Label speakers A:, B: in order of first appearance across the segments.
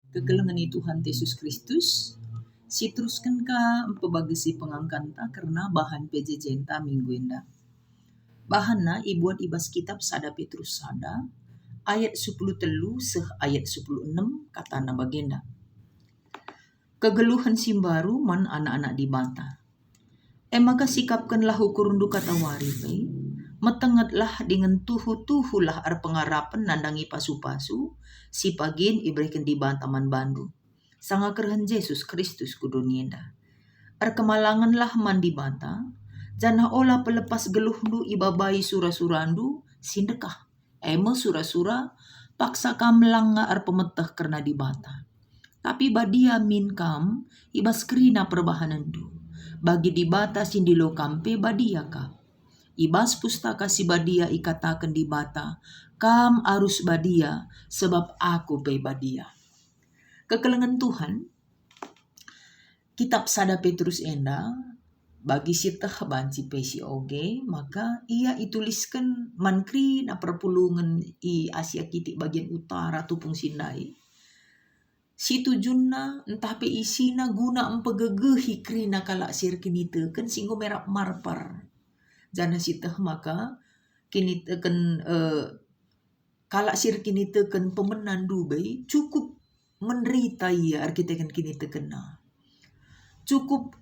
A: Kegelengani Tuhan Yesus Kristus, si teruskan ka empebagesi pengangkanta karena bahan PJJ minggu indah. Bahanna ibuat ibas kitab sada Petrus sada, ayat 10 telu seh ayat 16 katana bagenda. Kegeluhan simbaru man anak-anak di bata. Maka sikapkanlah ukurundu kata waripai, metengatlah dengan tuhu-tuhulah ar pengarapan nandangi pasu-pasu, si pagin ibrekan di bantaman bandu. Sanga kerhan Yesus Kristus kudunienda. Ar kemalanganlah man di bata, janah olah pelepas geluhndu ibabai sura-surandu, sindekah. Emo sura-sura, paksa kamlanga ar pemeteh karena di bata. Tapi badia min kam, ibas kerina perbahanandu. Bagi di bata sindilo kampe badia ka. Ibas pustaka si badia ikatakan di bata, kam arus badia sebab aku pe badia. Kekelengan Tuhan, kitab sada Petrus enda, bagi sitah banci pesi oge, maka ia ituliskan mankri na perpulungan i Asia Kiti bagian utara tupung Sindai. Si tujunna entah pe isina guna empegegehi krina kala sir kinite kan singgo merap marpar. Jana sitah maka kinite kan kala sir kinite kan pemenan dubai cukup menderita ia arkitekan kinite kena. Cukup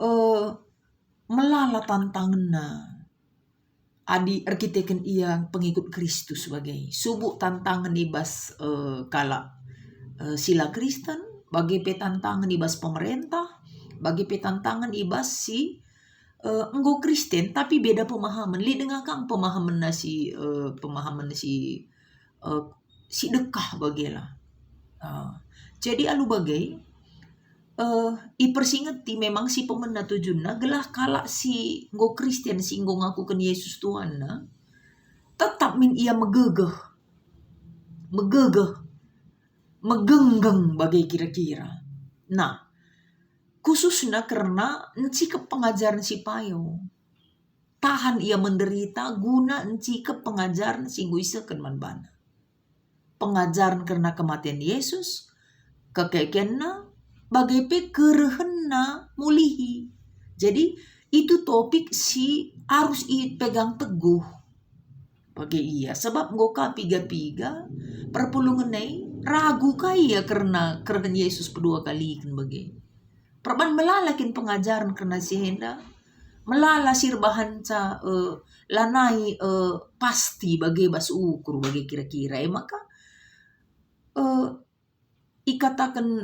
A: melala tantanganna. Adi arkitekan ia pengikut Kristus sebagai subuk tantangan ibas kala sila Kristen, bagi petantangan ibas pemerintah, bagi petantangan ibas si enggo Kristen tapi beda pemahaman. Li dengan kang pemahaman si dekah bagela. Jadi alu bagai ipersingeti memang si pemena tujunna gelah kala si enggo Kristen si enggo ngakukan Yesus Tuhan na tetap min ia megegeng megenggeng bagai kira-kira. Nah, khususnya karena encikep pengajaran si payo. Tahan ia menderita guna encikep pengajaran si guisekeun man bana. Pengajaran karena kematian Yesus, kekekenna, bagai pe kerehenna mulihi. Jadi itu topik si harus pegang teguh bagi ia. Sebab ngoka piga-piga perpulungan nai ragu kaya karena Yesus kedua kali kan bagi. Perban melalakin pengajaran karena si henda melala sirbahan ca lanai pasti bagi bas ukur bagi kira-kira maka ikatakan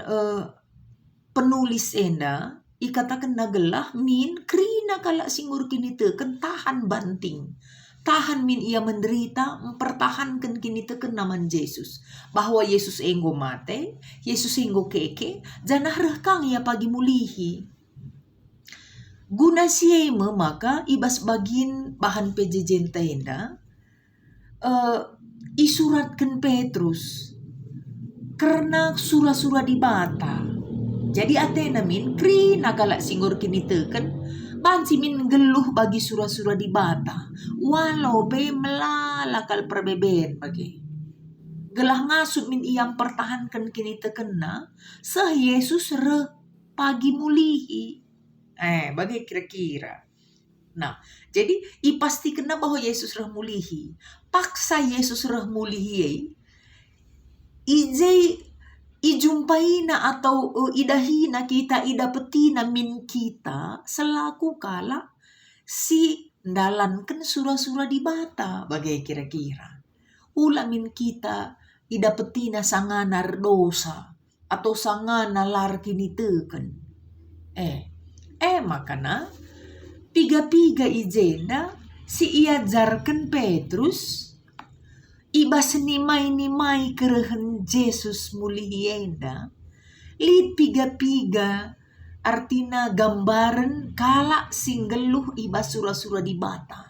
A: penulis enda ikatakan nagelah min krina kala singur kini teken tahan banting. Tahan min ia menderita, mempertahankan kini teken naman Yesus. Bahwa Yesus enggo mate, Yesus enggo keke, janah rekang ia pagi mulihi. Guna siema maka ibas bagin bahan PJJ tenda, isuratkan Petrus. Karena sura-sura di bata. Jadi atena min, kri nakala singur kini teken, bansi min geluh bagi sura-sura di bata. Walau be melalakal perbeben bagi. Gelah ngasut min iam pertahankan kini tekena. Seh Yesus re pagi mulihi. Bagi kira-kira. Nah, jadi ipasti kena bahwa Yesus re mulihi. Paksa Yesus re mulihi. Ijumpaina atau idahina kita idapetina min kita selaku kala si dalankan sura-sura di bata bagai kira-kira. Ula min kita idapetina sanganar dosa atau sangana lar kini teken. Makana piga-piga ijenda si iajarkan Petrus ibas nimai kerehen Yesus mulihienda. Lid piga-piga artina gambaran kala singgeluh ibas sura-sura di bata.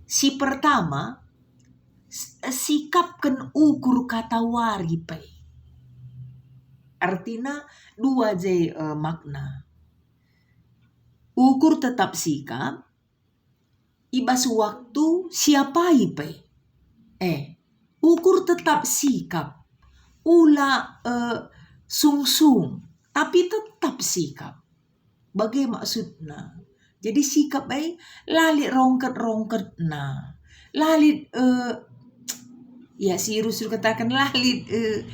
A: Si pertama, sikapkan ukur kata waripai. Artina dua makna. Ukur tetap sikap, ibas waktu siapai pai. Ukur tetap sikap. Ula sungsung, tapi tetap sikap. Bagai maksudna. Jadi sikap ay lalit rongket na. Lalit ya si Rusul katakan lalit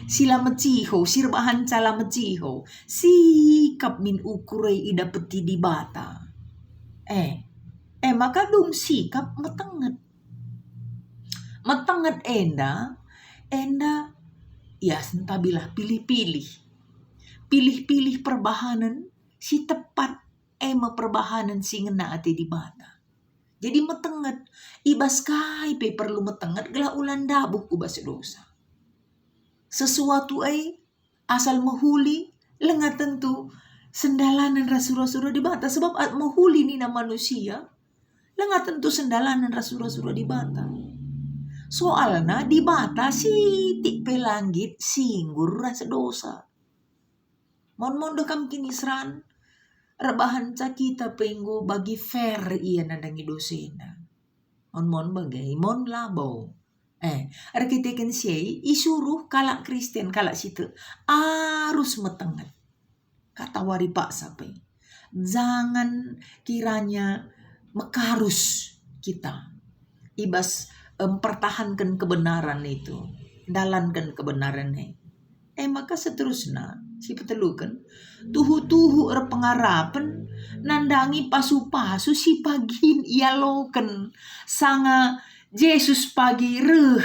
A: sila meciho, sirbahan cala meciho. Sikap min ukurai ida peti di bata. Maka dong sikap metenget enda ya sentabilah pilih perbahanan si tepat perbahanan si ngena ati di bata. Jadi metenget ibas kai pe perlu metenget gelah ulan dabuh kubas dosa. Sesuatu asal mahuli lengat tentu sendalanan rasura-sura di bata, sebab mahuli ni na manusia lengat tentu sendalanan rasura-sura di bata. Soalna di bata sitik pe langit singgur rasa dosa. Mon dekam kini seran rebahan kita penggo bagi fair iya nadangi dosena. Mon bagai mon labo. Arkitekin siai isuruh kalak Kristen kalak situ harus metenget. Kata wari pak sapai. Jangan kiranya mekarus kita. Ibas mempertahankan kebenaran itu. Dalankan kebenarannya. Maka seterusnya si petelukan tuhu pengarapan nandangi pasu-pasu si pagin ialoken sanga Yesus pagi reh.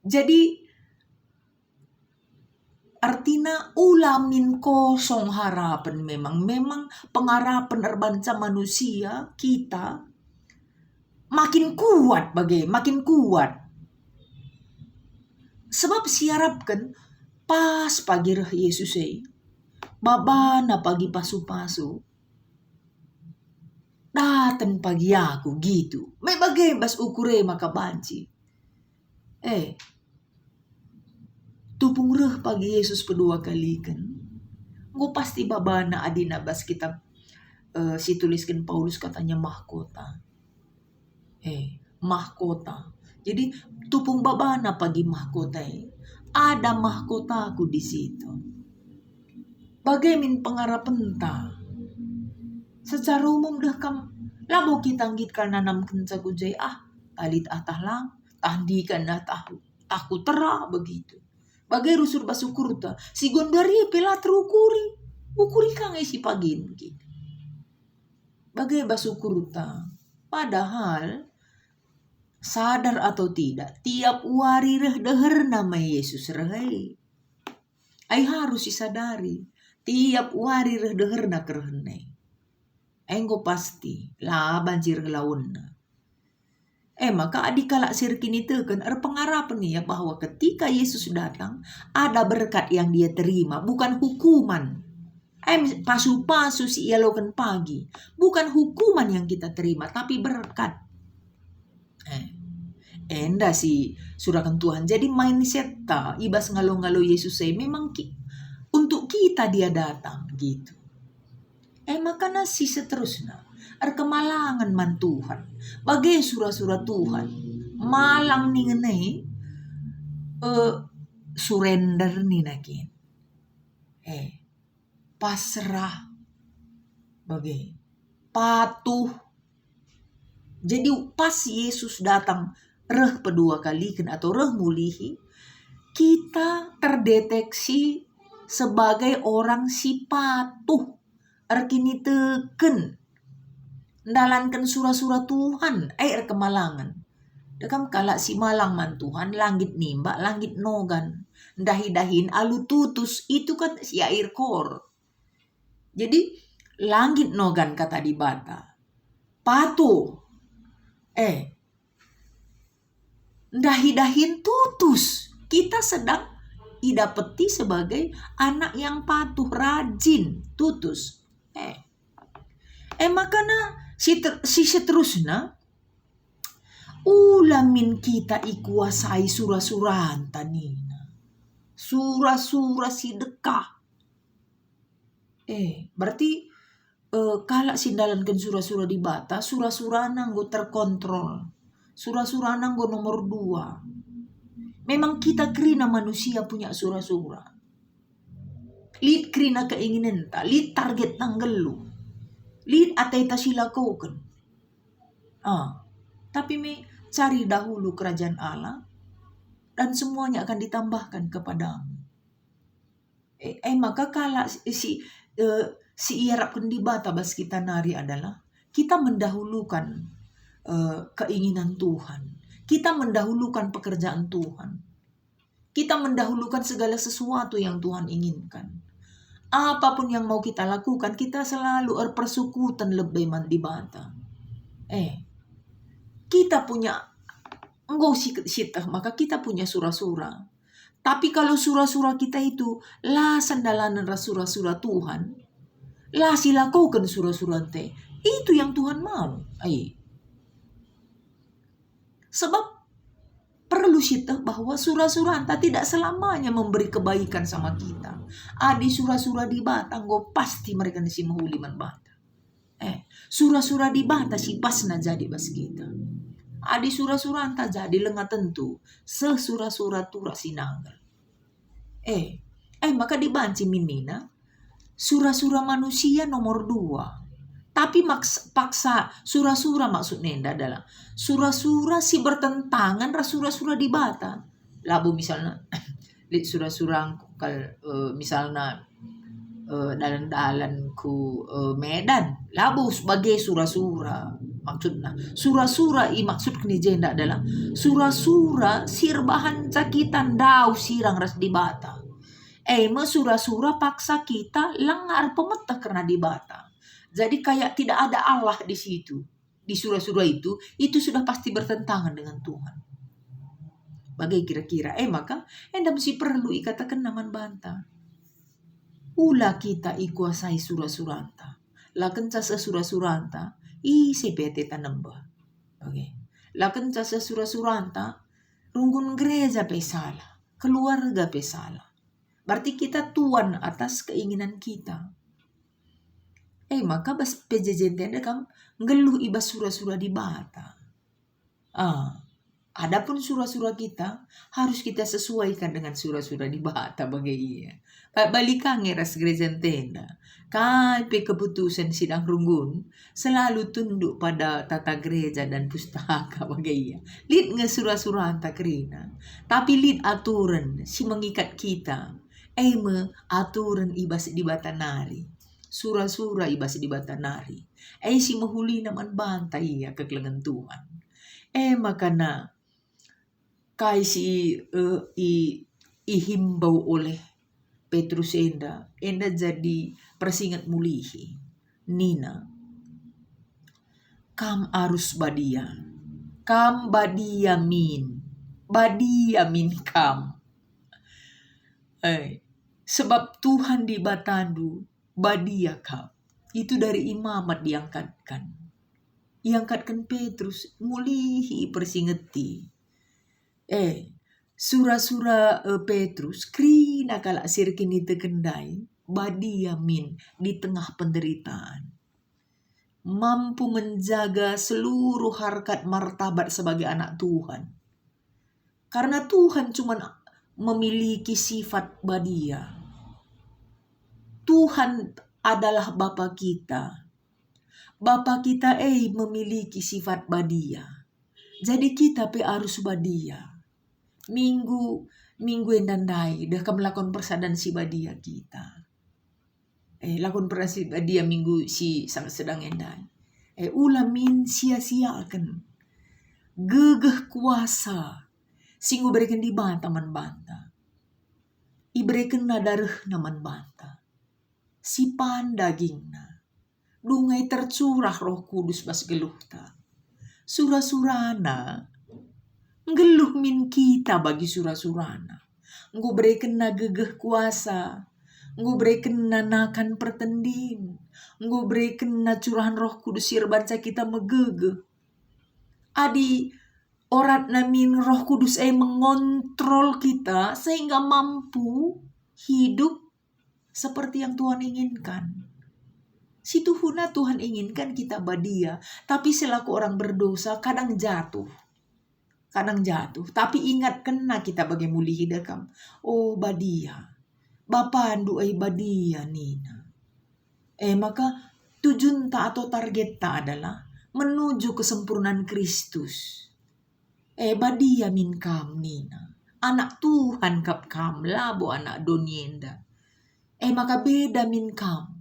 A: Jadi artinya ulamin kosong harapan memang pengarapan erbanca manusia kita makin kuat makin kuat. Sebab siarapkan pas pagi reh Yesus babana pagi pasu-pasu datang pagi aku gitu. Bagai bas ukure maka banci. Tupung reh pagi Yesus kedua kali kan. Gue pasti babana adina bas kitab si tuliskan Paulus katanya mahkota. Mahkota. Jadi tupung babana pagi mahkota ada mahkota aku di situ. Bagaimana pengarapan ta? Secara umum dah kam labo kita nggit karena nanam kenca gujay talit lang tahdikan tahu tera begitu. Bagai rusur basukur ta si gondari pela ukuri kang si pagin gitu. Bagai basukur ta padahal sadar atau tidak, tiap wari reh deher nama Yesus reh. Harus disadari, tiap wari reh deher na kerhene. Enggo pasti lah banjir launna. Maka adikala sirkini teken pengarapan ya bahwa ketika Yesus datang ada berkat yang dia terima, bukan hukuman. Pasu-pasu si ialokan pagi, bukan hukuman yang kita terima, tapi berkat. Enda si surakan Tuhan. Jadi mindset ta ibas ngalo-ngalo Yesus memang untuk kita dia datang gitu. Makanya si seterusnya kemalangan man Tuhan. Bagai surah-surah Tuhan malang nih ngenai surrender nih nakin. Pasrah bagai patuh. Jadi pas Yesus datang reh kedua kali atau reh mulihi, kita terdeteksi sebagai orang si patuh. Arkini teken dalankan surah-surah Tuhan kemalangan. Dekam kalak si malang man Tuhan langit nimba langit nogan dahi-dahin alu tutus itu kan si air kor. Jadi langit nogan kata di bata patuh dahi-dahin tutus. Kita sedang didapeti sebagai anak yang patuh, rajin, tutus. Makanya si seterusnya ulamin kita ikuasai surah-surahan tanina. Surah-surah si dekah. Berarti kalak sindalankan surah-surah di bata, surah-surah nanggo terkontrol. Surah-surah nanggo nomor 2. Memang kita kerina manusia punya sura-sura. Lid kerina keinginan ta, lid target tanggelu. Lid ateta silakukan. Tapi cari dahulu kerajaan Allah dan semuanya akan ditambahkan kepadamu. Maka kalau si iarapkan di bata bas kita nari adalah kita mendahulukan keinginan Tuhan. Kita mendahulukan pekerjaan Tuhan. Kita mendahulukan segala sesuatu yang Tuhan inginkan. Apapun yang mau kita lakukan, kita selalu persekutan lebih mandi bata. Kita punya maka kita punya sura-sura. Tapi kalau sura-sura kita itu lah sandalanan sura-sura Tuhan, lah silakukan sura-sura te. Itu yang Tuhan mau. Sebab perlu kita bahwa sura-sura anta tidak selamanya memberi kebaikan sama kita. Adi sura-sura di bata, pasti mereka nasi mahuliman bata. Sura-sura di bata si pas na jadi bas kita. Adi sura-sura anta jadi lengah tentu. Sesura-sura tura sinanggal. Maka dibanci minina. Sura-sura manusia nomor 2. Tapi paksa sura-sura maksudnya adalah sura-sura si bertentangan sura-sura di bata. Labu misalnya sura-sura misalnya dalan-dalan ku Medan. Labu sebagai sura-sura. Maksudnya sura-sura maksud kenijenda adalah sura-sura sirbahan cakitan dau sirang ras di bata. Sura-sura paksa kita lengar pemeta karena di bata. Jadi kayak tidak ada Allah di situ. Di sura-sura itu sudah pasti bertentangan dengan Tuhan. Bagai kira-kira. Maka enda mesti perlu ikatakan naman banta. Ula kita ikuasai sura-suranta. Laken casa sura-suranta. Sepete tanamba. Laken casa sura-suranta. Runggun gereja pesala. Keluarga pesala. Berarti kita tuan atas keinginan kita. Maka bas pejejentenda kam ngeluh ibas sura-sura di bata. Adapun sura-sura kita harus kita sesuaikan dengan sura-sura di bata bagaimana. Balikan ngeras gereja tenda. Kai keputusan sidang runggun selalu tunduk pada tata gereja dan pustaka bagaimana. Lid nge sura-sura anta kerina. Tapi lid aturan si mengikat kita. Aturan ibas di bata nari. Sura-sura ibas di bata nari. Si mahuli naman bantai ya keklengan Tuhan. Makana kay si ihimbau oleh Petrus enda jadi persingat mulihi. Nina. Kam arus badia. Kam badia min. Badia min kam. Sebab Tuhan di batandu badia kau. Itu dari imamat diangkatkan. Iangkatkan Petrus mulihi persingeti. Sura-sura Petrus krina kala sirkini tekendai badia min di tengah penderitaan. Mampu menjaga seluruh harkat martabat sebagai anak Tuhan. Karena Tuhan cuma memiliki sifat badia. Tuhan adalah Bapa kita. Bapa kita memiliki sifat badia. Jadi kita harus badia. Minggu endandai dah kam lakon persadan si badia kita. Lakon persadan si badia minggu si sangat sedang endai. Ulamin sia-siakan. Gegeh kuasa. Singgu berikan di banta man banta. Iberikan nadareh naman banta. Sipan dagingna. Dungai tercurah Roh Kudus bas geluhta. Sura-surana. Ngeluh min kita bagi sura-surana. Ngu berikan na gegeh kuasa. Ngu berikan na nakan pertending. Ngu berikan na curahan Roh Kudus sirbanca kita megegeh. Adi orat namin Roh Kudus mengontrol kita sehingga mampu hidup seperti yang Tuhan inginkan. Situhuna Tuhan inginkan kita badia, tapi selaku orang berdosa kadang jatuh. kadang jatuh. Tapi ingat kena kita bagi mulihi dekam. Oh badia. Bapandu ay badia nina. Maka tujuan ta atau target ta adalah menuju kesempurnaan Kristus. Badia min kam nina. Anak Tuhan kap kam labo anak donienda. Maka beda min kam.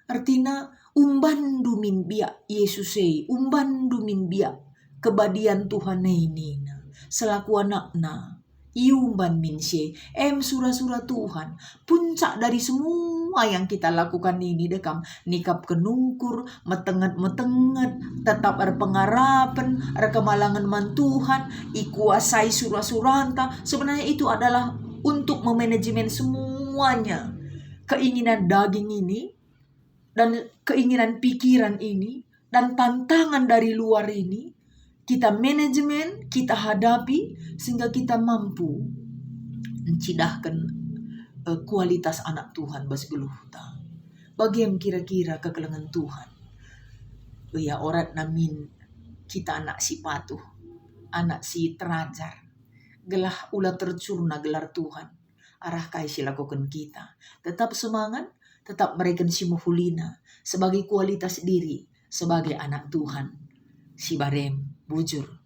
A: Artinya umbandu min biak Yesusei. Umbandu min biak kebadian Tuhan ini. Selaku anakna. Iumban min siya. Surah-surah Tuhan. Puncak dari semua yang kita lakukan ini dekam. Nikap kenungkur. Metenget-metenget. Tetap ada pengarapan. Ada kemalangan man Tuhan. Ikuasai surah-surah. Sebenarnya itu adalah untuk memanajemen semuanya. Keinginan daging ini. Dan keinginan pikiran ini. Dan tantangan dari luar ini. Kita manajemen, kita hadapi. Sehingga kita mampu mencidahkan kualitas anak Tuhan basgeluhta. Bagi yang kira-kira kekelengan Tuhan. Ya orat namin kita anak si patuh. Anak si terajar. Gelah ulah tercurna gelar Tuhan. Arah kai silakukan kita. Tetap semangat. Tetap mereka si muhulina. Sebagai kualitas diri. Sebagai anak Tuhan. Si barem bujur.